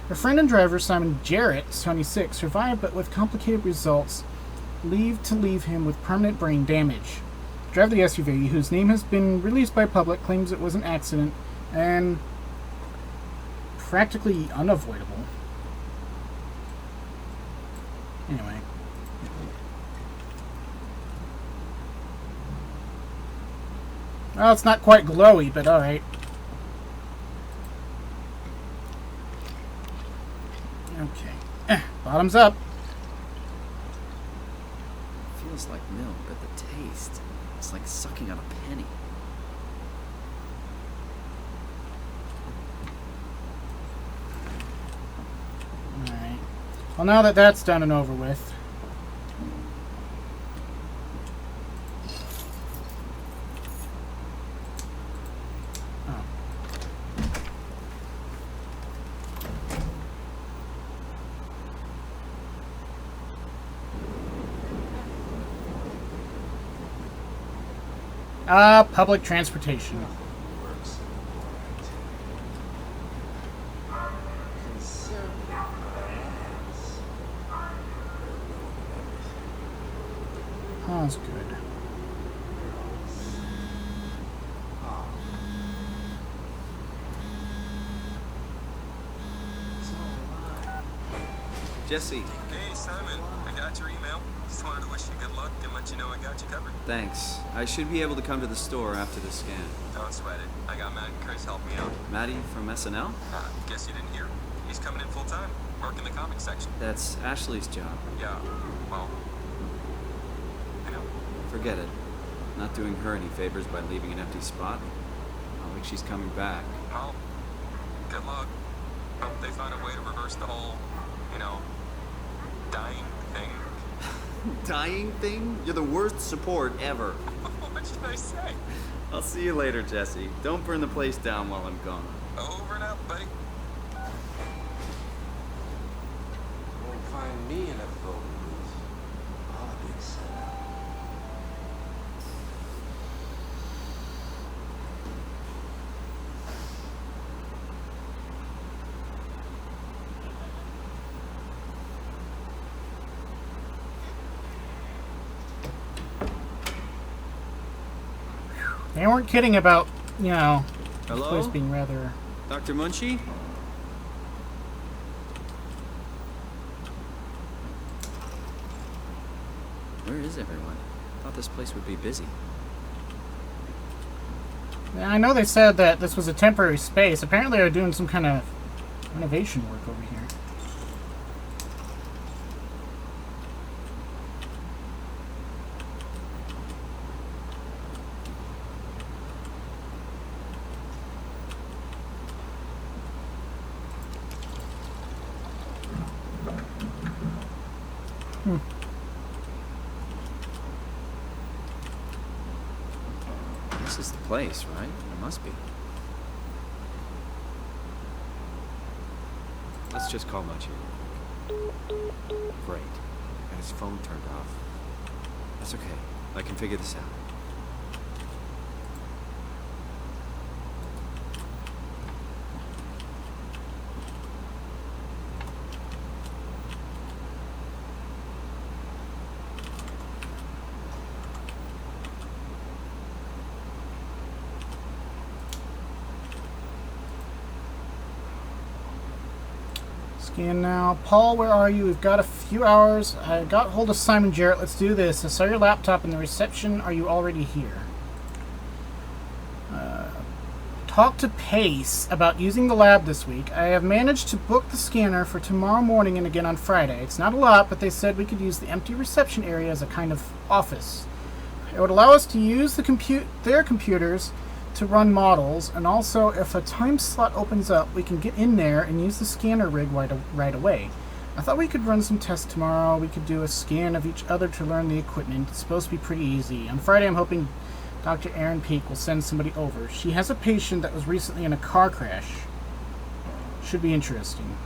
Her friend and driver, Simon Jarrett, 26, survived but with complicated results, leave him with permanent brain damage. The driver of the SUV, whose name has been released by public, claims it was an accident and practically unavoidable. Anyway. Well, it's not quite glowy, but alright. Okay. Bottoms up. Feels like milk, but the taste, it's like sucking on a penny. Alright. Well, now that that's done and over with. Public transportation. Oh, that's good. Jesse. Hey, Simon. I got your email. Just wanted to wish you good luck and let you know I got you covered. Thanks. I should be able to come to the store after the scan. Don't sweat it. I got Matt and Chris helping me out. Maddie from SNL? Guess you didn't hear. He's coming in full time, working the comics section. That's Ashley's job. Yeah, well, I know. Forget it. Not doing her any favors by leaving an empty spot. Not like she's coming back. Well, good luck. Hope they find a way to reverse the whole, dying thing. Dying thing? You're the worst support ever. What should I say? I'll see you later, Jesse. Don't burn the place down while I'm gone. Over and out, buddy. Won't find me in a photo booth. All a big setup. They weren't kidding about, this Hello? place being rather... Dr. Munchie? Where is everyone? Thought this place would be busy. I know they said that this was a temporary space. Apparently they're doing some kind of renovation work over here. This is the place, right? It must be. Let's just call Munchie. Great. Got his phone turned off. That's okay. I can figure this out. Scan now. Paul, where are you? We've got a few hours. I got hold of Simon Jarrett. Let's do this. I saw your laptop in the reception. Are you already here? Talk to Pace about using the lab this week. I have managed to book the scanner for tomorrow morning and again on Friday. It's not a lot, but they said we could use the empty reception area as a kind of office. It would allow us to use their computers to run models, and also if a time slot opens up, we can get in there and use the scanner rig right away. I thought we could run some tests tomorrow. We could do a scan of each other to learn the equipment. It's supposed to be pretty easy. On Friday, I'm hoping Dr. Erin Peake will send somebody over. She has a patient that was recently in a car crash. Should be interesting.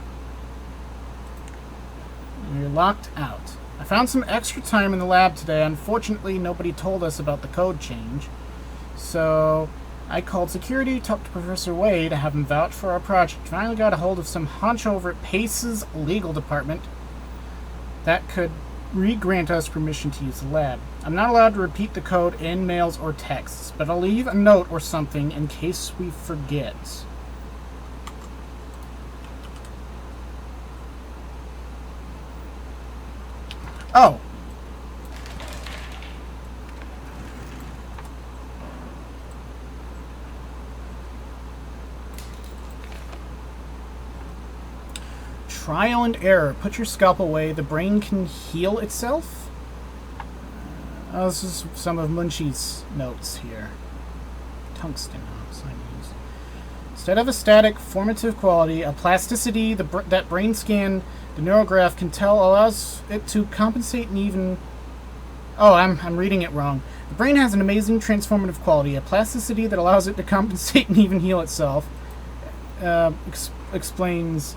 You're locked out. I found some extra time in the lab today. Unfortunately, nobody told us about the code change. So, I called security, talked to Professor Way to have him vouch for our project. Finally got a hold of some honcho over at Pace's legal department that could re-grant us permission to use the lab. I'm not allowed to repeat the code in mails or texts, but I'll leave a note or something in case we forget. Oh. Trial and error. Put your scalp away. The brain can heal itself? This is some of Munchie's notes here. Tungsten. Instead of a static, formative quality, a plasticity that brain scan the neurograph can tell allows it to compensate and even... Oh, I'm reading it wrong. The brain has an amazing transformative quality, a plasticity that allows it to compensate and even heal itself, explains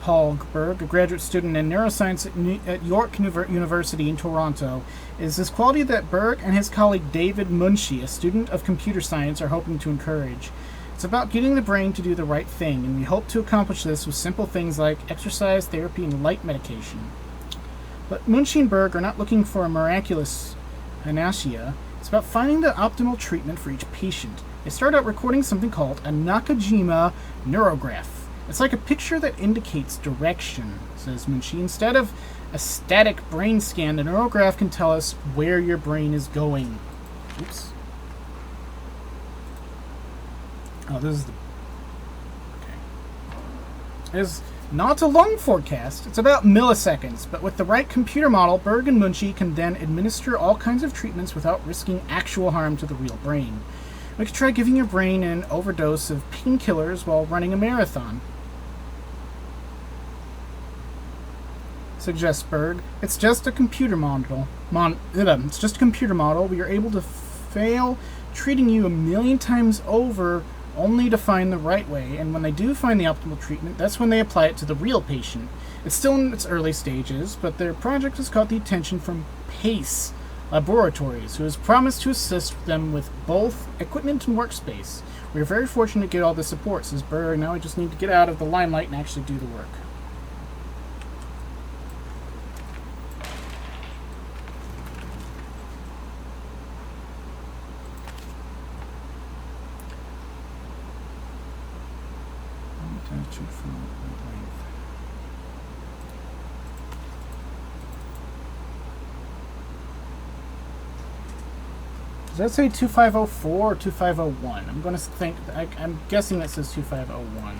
Paul Berg, a graduate student in neuroscience at York University in Toronto. It is this quality that Berg and his colleague David Munchie, a student of computer science, are hoping to encourage. It's about getting the brain to do the right thing, and we hope to accomplish this with simple things like exercise, therapy, and light medication. But Munchie and Berg are not looking for a miraculous panacea. It's about finding the optimal treatment for each patient. They start out recording something called a Nakajima neurograph. It's like a picture that indicates direction, says Munchie. Instead of a static brain scan, the neurograph can tell us where your brain is going. Oops. Oh, this is the... Okay. It is not a long forecast. It's about milliseconds, but with the right computer model, Berg and Munchie can then administer all kinds of treatments without risking actual harm to the real brain. We could try giving your brain an overdose of painkillers while running a marathon, suggests Berg. It's just a computer model. It's just a computer model. We are able to fail treating you 1,000,000 times over only to find the right way, and when they do find the optimal treatment, that's when they apply it to the real patient. It's still in its early stages, but their project has caught the attention from Pace Laboratories, who has promised to assist them with both equipment and workspace. We are very fortunate to get all the support, says Berg. Now we just need to get out of the limelight and actually do the work. Does that say 2504 or 2501? I'm going to think... I'm guessing that says 2501.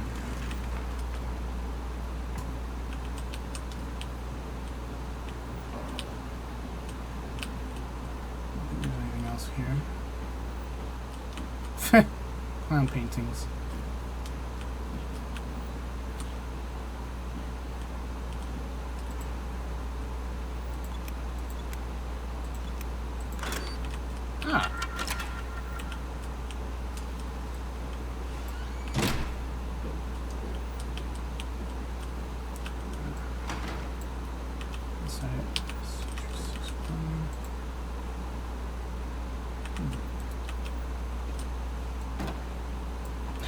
Anything else here? Clown paintings. Ah.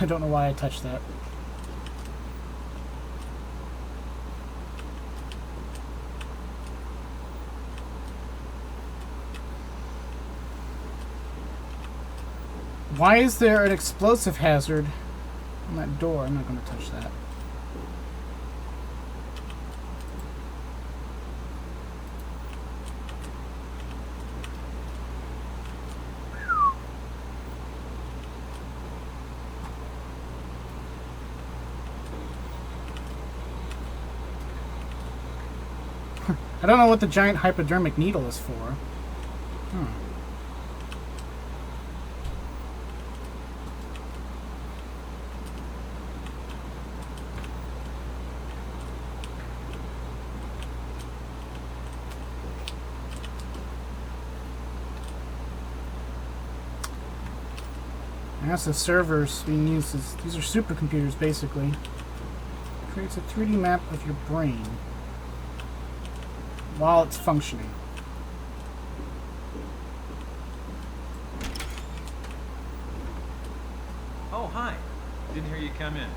I don't know why I touched that. Why is there an explosive hazard on that door? I'm not going to touch that. I don't know what the giant hypodermic needle is for. Massive servers being used as... These are supercomputers, basically. Creates a 3D map of your brain while it's functioning. Didn't hear you come in.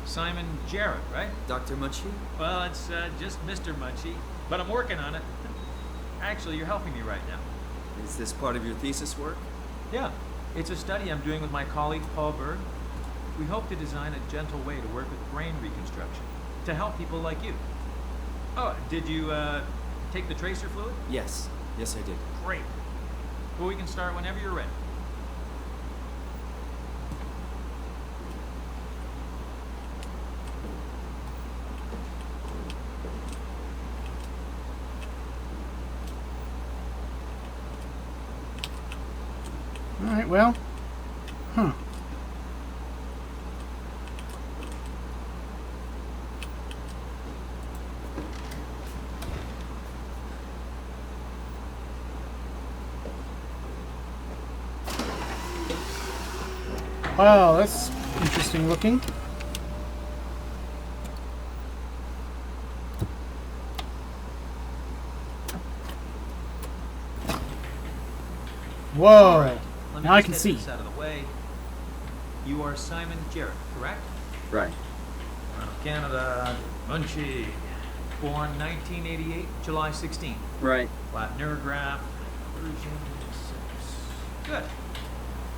Simon Jarrett, right? Dr. Munchie? Well, it's just Mr. Munchie, but I'm working on it. Actually, you're helping me right now. Is this part of your thesis work? Yeah, it's a study I'm doing with my colleague Paul Berg. We hope to design a gentle way to work with brain reconstruction to help people like you. Oh, did you take the tracer fluid? Yes. Yes, I did. Great. Well, we can start whenever you're ready. All right, well, huh. Wow, that's interesting looking. Whoa. Let me Now I just can get see. this out of the way. You are Simon Jarrett, correct? Right. Canada, Munchie. Born 1988, July 16th. Right. Flat neurograph, version 6. Good.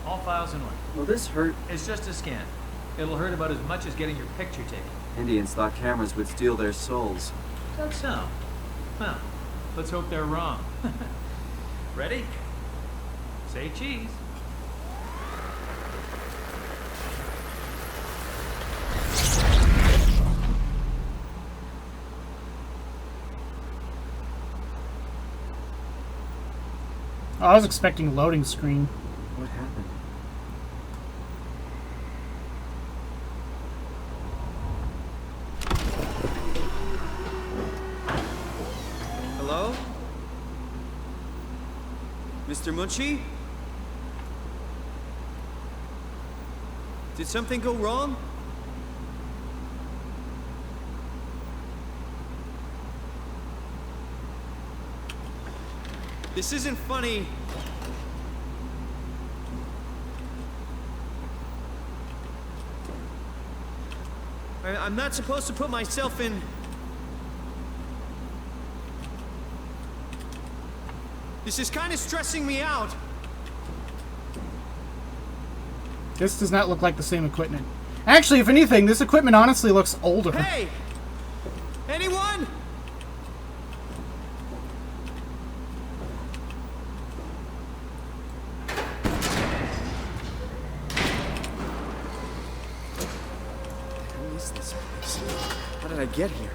All files in order. Will this hurt? It's just a scan. It'll hurt about as much as getting your picture taken. Indians thought cameras would steal their souls. That's so. Well, let's hope they're wrong. Ready? Say cheese. Oh, I was expecting a loading screen. What happened? Hello? Mr. Munchie? Did something go wrong? This isn't funny. I'm not supposed to put myself in... This is kind of stressing me out. This does not look like the same equipment. Actually, if anything, this equipment honestly looks older. Hey! Anyone? Who is this place? How did I get here?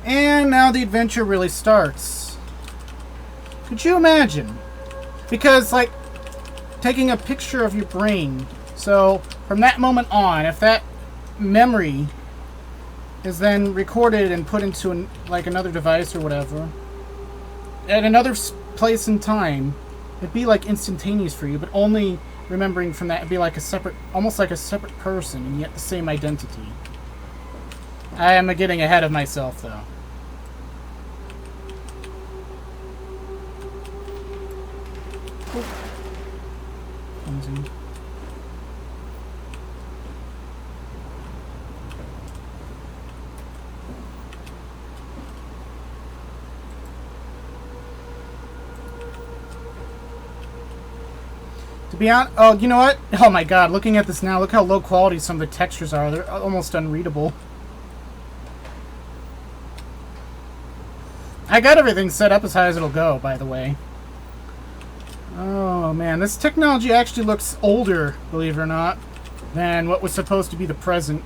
And now the adventure really starts. Could you imagine? Because, like, taking a picture of your brain. So, from that moment on, if that memory is then recorded and put into, like, another device or whatever, at another place and time, it'd be, like, instantaneous for you, but only remembering from that, it'd be like a separate, almost like a separate person, and yet the same identity. I am getting ahead of myself, though. Clumsy. To be honest, oh, you know what? Oh my god, looking at this now, look how low quality some of the textures are. They're almost unreadable. I got everything set up as high as it'll go, by the way. Oh man, this technology actually looks older, believe it or not, than what was supposed to be the present.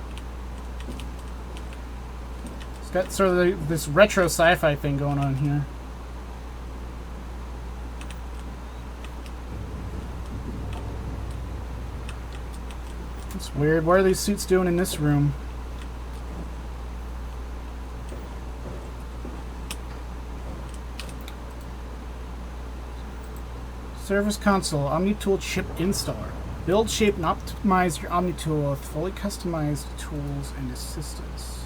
It's got sort of this retro sci-fi thing going on here. It's weird. What are these suits doing in this room? Service console, OmniTool chip installer. Build, shape, and optimize your OmniTool with fully customized tools and assistance.